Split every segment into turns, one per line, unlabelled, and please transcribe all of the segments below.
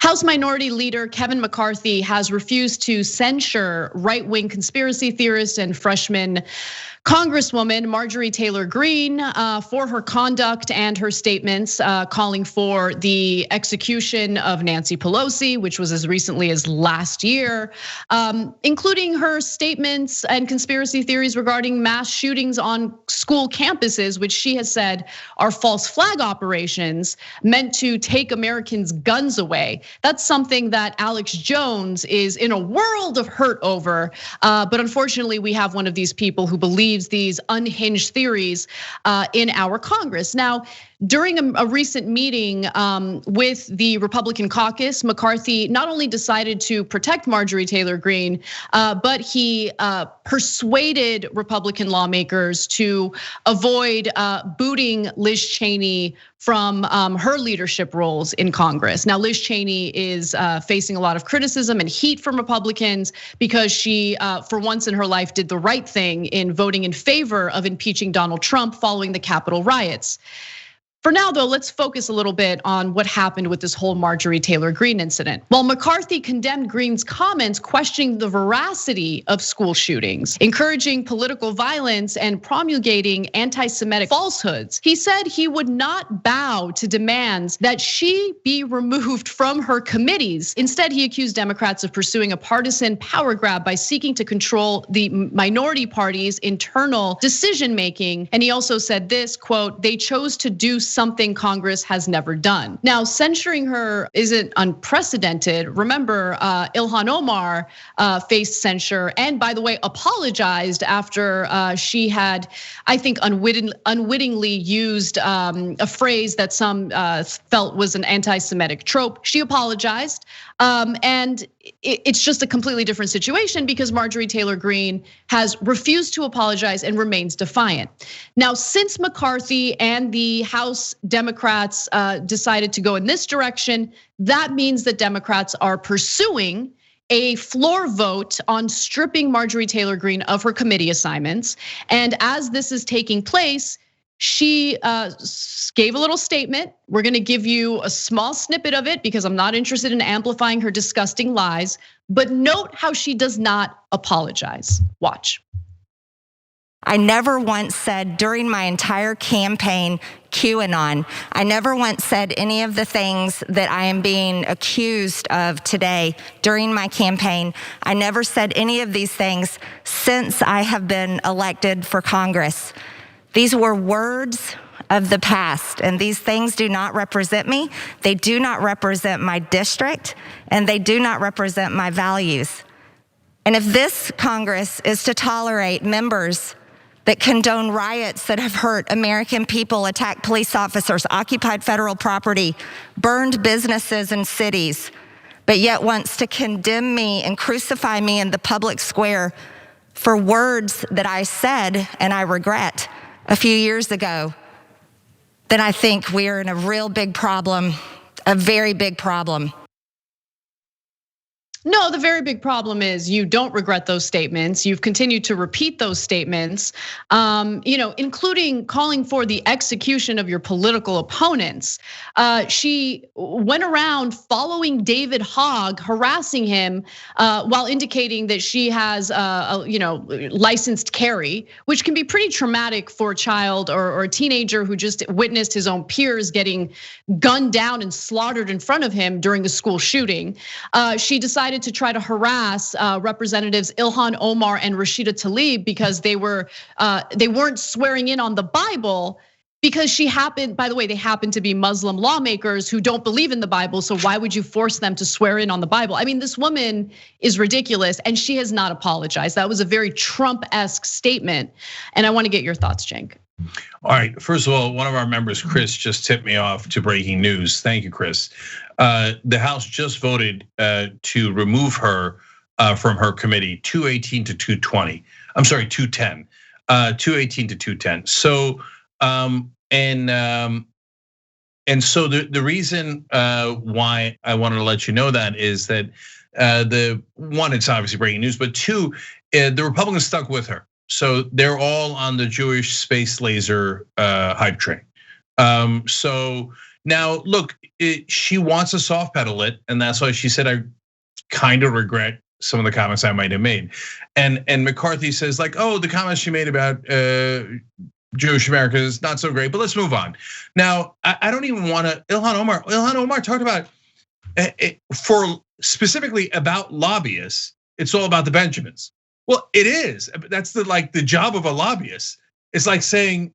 House Minority Leader Kevin McCarthy has refused to censure right-wing conspiracy theorist and freshman Congresswoman Marjorie Taylor Greene for her conduct and her statements calling for the execution of Nancy Pelosi, which was as recently as last year, including her statements and conspiracy theories regarding mass shootings on school campuses, which she has said are false flag operations meant to take Americans' guns away. That's something that Alex Jones is in a world of hurt over, but unfortunately we have one of these people who believes these unhinged theories in our Congress. Now, during a recent meeting with the Republican caucus, McCarthy not only decided to protect Marjorie Taylor Greene, but he persuaded Republican lawmakers to avoid booting Liz Cheney from her leadership roles in Congress. Now, Liz Cheney is facing a lot of criticism and heat from Republicans because she, for once in her life, did the right thing in voting in favor of impeaching Donald Trump following the Capitol riots. For now, though, let's focus a little bit on what happened with this whole Marjorie Taylor Greene incident. While McCarthy condemned Greene's comments questioning the veracity of school shootings, encouraging political violence and promulgating anti-Semitic falsehoods, he said he would not bow to demands that she be removed from her committees. Instead, he accused Democrats of pursuing a partisan power grab by seeking to control the minority party's internal decision-making. And he also said this, quote, "They chose to do something Congress has never done." Now, censuring her isn't unprecedented. Remember, Ilhan Omar faced censure and, by the way, apologized after she had, I think, unwittingly used a phrase that some felt was an anti-Semitic trope. She apologized, and it's just a completely different situation because Marjorie Taylor Greene has refused to apologize and remains defiant. Now, since McCarthy and the House Democrats decided to go in this direction, that means that Democrats are pursuing a floor vote on stripping Marjorie Taylor Greene of her committee assignments. And as this is taking place, she gave a little statement. We're gonna give you a small snippet of it because I'm not interested in amplifying her disgusting lies. But note how she does not apologize. Watch.
I never once said during my entire campaign, QAnon, I never once said any of the things that I am being accused of today during my campaign. I never said any of these things since I have been elected for Congress. These were words of the past, and these things do not represent me. They do not represent my district, and they do not represent my values. And if this Congress is to tolerate members that condone riots that have hurt American people, attacked police officers, occupied federal property, burned businesses and cities, but yet wants to condemn me and crucify me in the public square for words that I said and I regret a few years ago, then I think we're in a real big problem, a very big problem.
No, the very big problem is you don't regret those statements. You've continued to repeat those statements, including calling for the execution of your political opponents. She went around following David Hogg, harassing him while indicating that she has, licensed carry, which can be pretty traumatic for a child or a teenager who just witnessed his own peers getting gunned down and slaughtered in front of him during a school shooting. She decided to try to harass Representatives Ilhan Omar and Rashida Tlaib because they weren't swearing in on the Bible because they happen to be Muslim lawmakers who don't believe in the Bible. So why would you force them to swear in on the Bible? I mean, this woman is ridiculous and she has not apologized. That was a very Trump-esque statement. And I want to get your thoughts, Cenk.
All right, first of all, one of our members, Chris, just tipped me off to breaking news. Thank you, Chris. The House just voted to remove her from her committee, 218 to 220. I'm sorry, 210, 218 to 210. So, and so the reason why I wanted to let you know that is that it's obviously breaking news, but two, the Republicans stuck with her. So they're all on the Jewish space laser hype train. So Now, look, she wants to soft pedal it, and that's why she said, I kind of regret some of the comments I might have made. And McCarthy says like, oh, the comments she made about Jewish America is not so great, but let's move on. Now, I don't even want to, Ilhan Omar talked about, for specifically about lobbyists, it's all about the Benjamins. Well, it is, that's the job of a lobbyist. It's like saying,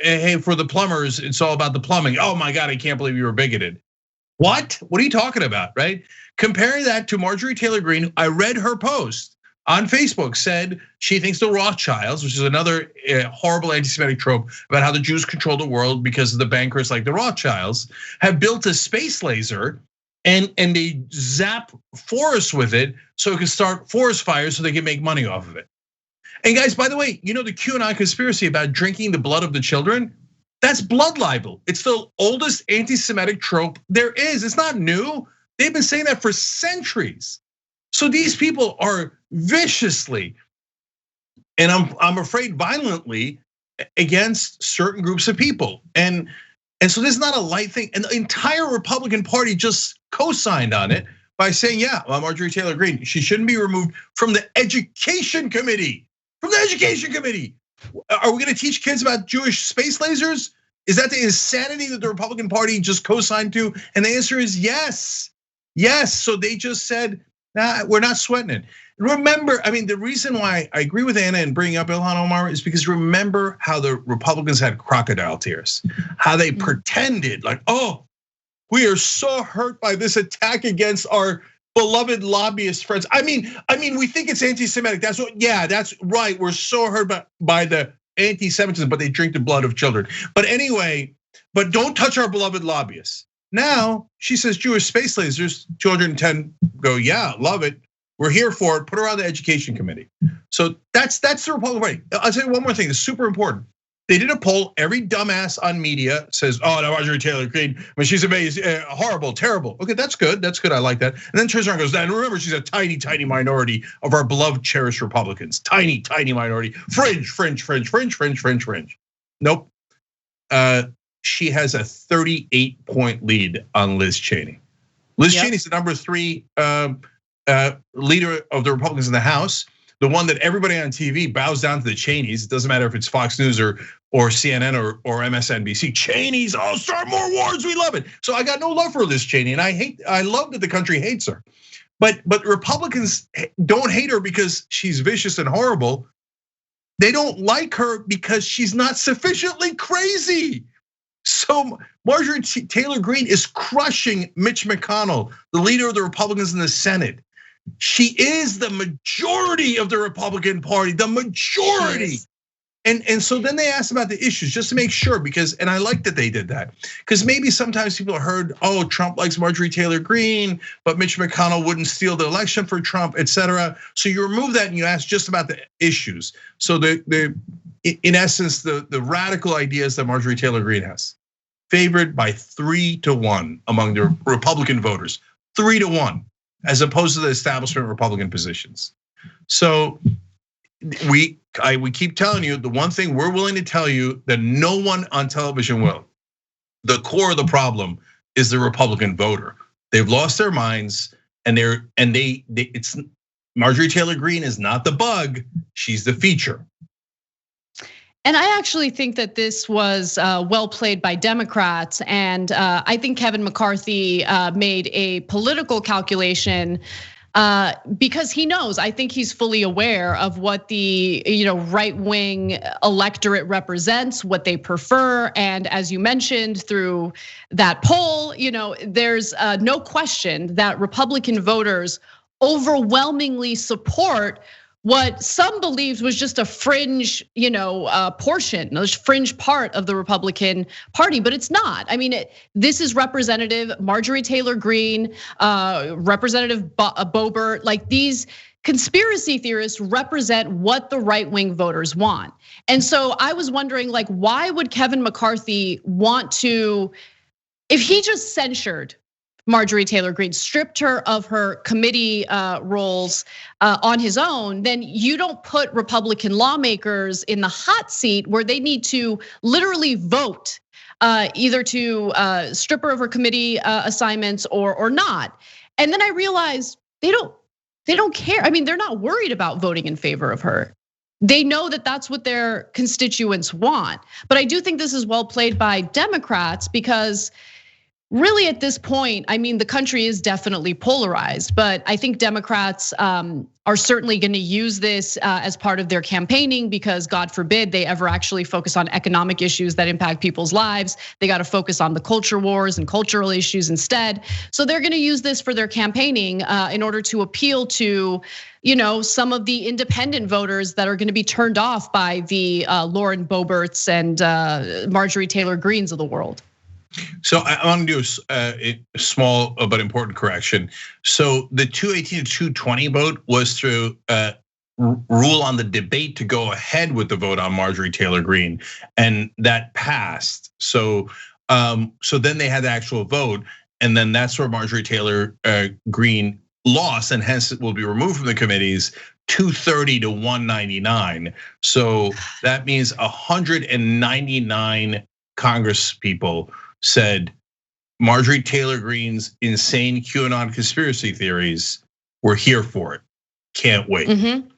hey, for the plumbers, it's all about the plumbing. Oh my God, I can't believe you were bigoted. What are you talking about, right? Comparing that to Marjorie Taylor Greene, I read her post on Facebook, said she thinks the Rothschilds, which is another horrible anti-Semitic trope about how the Jews control the world because of the bankers like the Rothschilds, have built a space laser and they zap forests with it so it can start forest fires so they can make money off of it. And guys, by the way, you know the QAnon conspiracy about drinking the blood of the children? That's blood libel. It's the oldest anti-Semitic trope there is. It's not new. They've been saying that for centuries. So these people are viciously, and I'm afraid violently, against certain groups of people. And so this is not a light thing. And the entire Republican Party just co-signed on it by saying, yeah, well, Marjorie Taylor Greene, she shouldn't be removed from the Education Committee. From the Education Committee. Are we gonna teach kids about Jewish space lasers? Is that the insanity that the Republican Party just co-signed to? And the answer is yes. Yes, so they just said, nah, we're not sweating it. Remember, I mean, the reason why I agree with Anna in bringing up Ilhan Omar is because remember how the Republicans had crocodile tears, how they pretended like, oh, we are so hurt by this attack against our beloved lobbyist friends. I mean, we think it's anti-Semitic. That's what, yeah, that's right. We're so hurt by the anti-Semitism, but they drink the blood of children. But anyway, but don't touch our beloved lobbyists. Now she says Jewish space lasers, 210 go, yeah, love it. We're here for it. Put her on the Education Committee. So that's the Republican Party. I'll tell you one more thing. It's super important. They did a poll. Every dumbass on media says, "Oh, no, Marjorie Taylor Greene, I mean, she's amazing, horrible, terrible." Okay, that's good. That's good. I like that. And then turns around and goes, and remember, she's a tiny, tiny minority of our beloved, cherished Republicans. Tiny, tiny minority. Fringe. Nope. She has a 38-point lead on Liz Cheney. Liz Cheney's the number 3 leader of the Republicans in the House. The one that everybody on TV bows down to the Cheneys. It doesn't matter if it's Fox News or CNN or MSNBC. Cheneys, oh, start more wars, we love it. So I got no love for Liz Cheney, and I love that the country hates her. But Republicans don't hate her because she's vicious and horrible. They don't like her because she's not sufficiently crazy. So Marjorie Taylor Greene is crushing Mitch McConnell, the leader of the Republicans in the Senate. She is the majority of the Republican Party, the majority. And so then they asked about the issues just to make sure, because, and I like that they did that, because maybe sometimes people heard, oh, Trump likes Marjorie Taylor Greene, but Mitch McConnell wouldn't steal the election for Trump, etc. So you remove that and you ask just about the issues. So in essence, the radical ideas that Marjorie Taylor Greene has, favored by 3-1 among the Republican voters, 3-1. As opposed to the establishment Republican positions. So we keep telling you, the one thing we're willing to tell you that no one on television will. The core of the problem is the Republican voter. They've lost their minds, and it's Marjorie Taylor Greene is not the bug, she's the feature.
And I actually think that this was well played by Democrats, and I think Kevin McCarthy made a political calculation because he knows. I think he's fully aware of what the right-wing electorate represents, what they prefer, and as you mentioned through that poll, there's no question that Republican voters overwhelmingly support what some believed was just a fringe, portion, a fringe part of the Republican Party, but it's not. I mean, this is Representative Marjorie Taylor Greene, Representative Boebert, like these conspiracy theorists represent what the right-wing voters want. And so I was wondering, like, why would Kevin McCarthy want to, if he just censured Marjorie Taylor Greene, stripped her of her committee roles on his own, then you don't put Republican lawmakers in the hot seat where they need to literally vote either to strip her of her committee assignments or not. And then I realized they don't care. I mean, they're not worried about voting in favor of her. They know that that's what their constituents want. But I do think this is well played by Democrats because really at this point, I mean, the country is definitely polarized, but I think Democrats are certainly gonna use this as part of their campaigning because God forbid they ever actually focus on economic issues that impact people's lives. They gotta focus on the culture wars and cultural issues instead. So they're gonna use this for their campaigning in order to appeal to some of the independent voters that are gonna be turned off by the Lauren Boeberts and Marjorie Taylor Greenes of the world.
So I want to do a small but important correction. So the 218 to 220 vote was to rule on the debate to go ahead with the vote on Marjorie Taylor Greene, and that passed. So then they had the actual vote, and then that's where Marjorie Taylor Greene lost, and hence it will be removed from the committees. 230 to 199. So that means 199 Congress people said Marjorie Taylor Greene's insane QAnon conspiracy theories, we're here for it. Can't wait.
And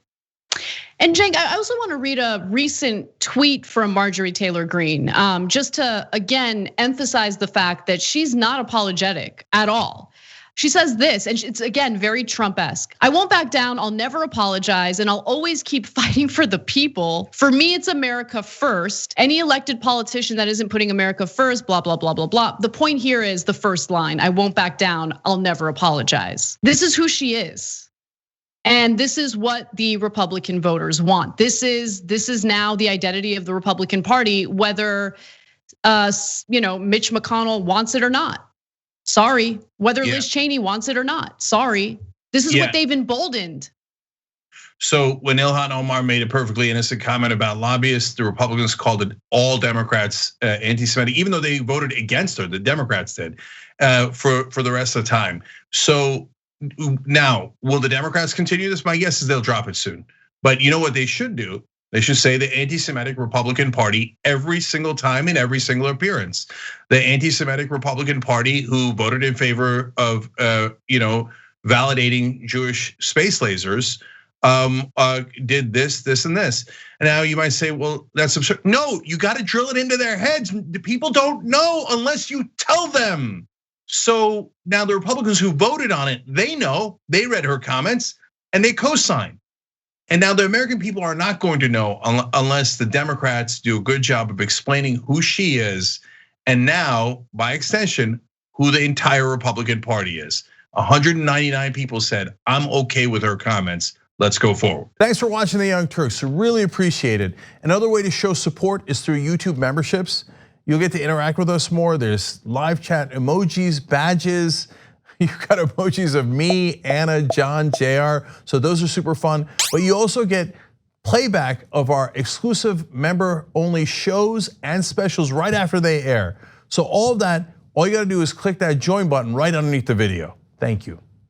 Cenk, I also want to read a recent tweet from Marjorie Taylor Greene, just to again emphasize the fact that she's not apologetic at all. She says this, and it's again very Trump-esque. I won't back down, I'll never apologize, and I'll always keep fighting for the people. For me, it's America first. Any elected politician that isn't putting America first, blah, blah, blah, blah, blah. The point here is the first line, I won't back down, I'll never apologize. This is who she is. And this is what the Republican voters want. This is now the identity of the Republican Party, whether Mitch McConnell wants it or not. Sorry, whether Liz Cheney wants it or not. Sorry, this is what they've emboldened.
So when Ilhan Omar made a perfectly innocent comment about lobbyists, the Republicans called it all Democrats anti-Semitic, even though they voted against her. The Democrats did for the rest of the time. So now, will the Democrats continue this? My guess is they'll drop it soon. But you know what they should do? They should say the anti-Semitic Republican Party every single time in every single appearance. The anti-Semitic Republican Party who voted in favor of validating Jewish space lasers did this, and this. And now you might say, well, that's absurd. No, you got to drill it into their heads. The people don't know unless you tell them. So now the Republicans who voted on it, they know, they read her comments and they co-signed. And now the American people are not going to know unless the Democrats do a good job of explaining who she is, and now, by extension, who the entire Republican Party is. 199 people said, I'm okay with her comments. Let's go forward.
Thanks for watching The Young Turks. We really appreciate it. Another way to show support is through YouTube memberships. You'll get to interact with us more. There's live chat emojis, badges. You've got emojis of me, Anna, John, JR. So those are super fun. But you also get playback of our exclusive member-only shows and specials right after they air. So all of that, all you gotta do is click that join button right underneath the video. Thank you.